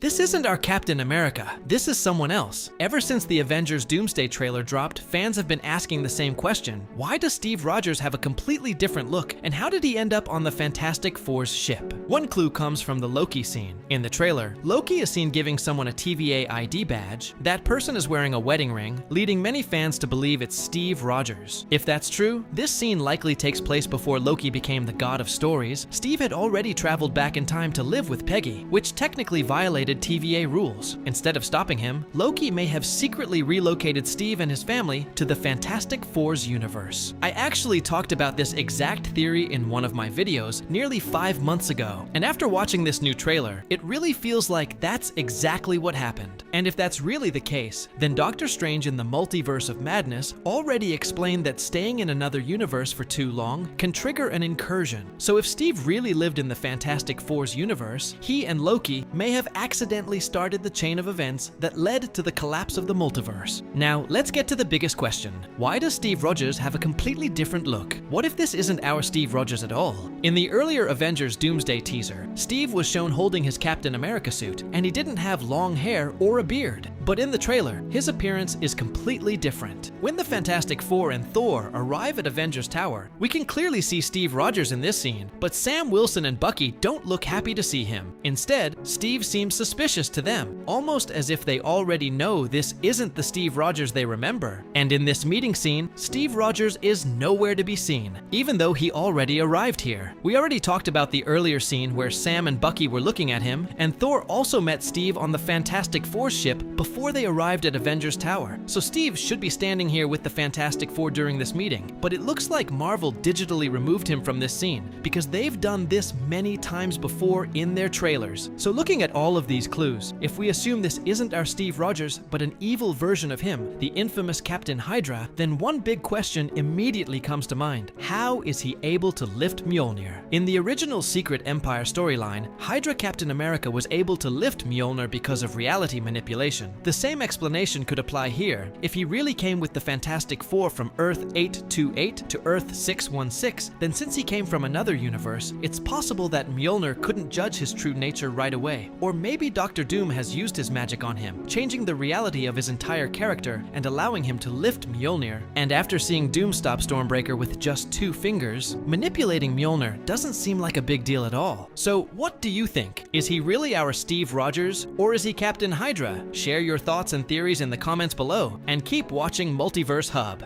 This isn't our Captain America, this is someone else. Ever since the Avengers Doomsday trailer dropped, fans have been asking the same question. Why does Steve Rogers have a completely different look, and how did he end up on the Fantastic Four's ship? One clue comes from the Loki scene. In the trailer, Loki is seen giving someone a TVA ID badge. That person is wearing a wedding ring, leading many fans to believe it's Steve Rogers. If that's true, this scene likely takes place before Loki became the god of stories. Steve had already traveled back in time to live with Peggy, which technically violated TVA rules. Instead of stopping him, Loki may have secretly relocated Steve and his family to the Fantastic Four's universe. I actually talked about this exact theory in one of my videos nearly 5 months ago, and after watching this new trailer, it really feels like that's exactly what happened. And if that's really the case, then Doctor Strange in the Multiverse of Madness already explained that staying in another universe for too long can trigger an incursion. So if Steve really lived in the Fantastic Four's universe, he and Loki may have accidentally started the chain of events that led to the collapse of the multiverse. Now, let's get to the biggest question. Why does Steve Rogers have a completely different look? What if this isn't our Steve Rogers at all? In the earlier Avengers Doomsday teaser, Steve was shown holding his Captain America suit, and he didn't have long hair or a beard. But in the trailer, his appearance is completely different. When the Fantastic Four and Thor arrive at Avengers Tower, we can clearly see Steve Rogers in this scene, but Sam Wilson and Bucky don't look happy to see him. Instead, Steve seems suspicious to them, almost as if they already know this isn't the Steve Rogers they remember. And in this meeting scene, Steve Rogers is nowhere to be seen, even though he already arrived here. We already talked about the earlier scene where Sam and Bucky were looking at him, and Thor also met Steve on the Fantastic Four ship before they arrived at Avengers Tower. So Steve should be standing here with the Fantastic Four during this meeting, but it looks like Marvel digitally removed him from this scene because they've done this many times before in their trailers. So looking at all of these clues, if we assume this isn't our Steve Rogers but an evil version of him, the infamous Captain Hydra, then one big question immediately comes to mind. How is he able to lift Mjolnir? In the original Secret Empire storyline, Hydra Captain America was able to lift Mjolnir because of reality manipulation. The same explanation could apply here. If he really came with the Fantastic Four from Earth 828 to Earth 616, then since he came from another universe, it's possible that Mjolnir couldn't judge his true nature right away. Or maybe Doctor Doom has used his magic on him, changing the reality of his entire character and allowing him to lift Mjolnir. And after seeing Doom stop Stormbreaker with just 2 fingers, manipulating Mjolnir doesn't seem like a big deal at all. So what do you think? Is he really our Steve Rogers, or is he Captain Hydra? Share your thoughts and theories in the comments below, and keep watching Multiverse Hub.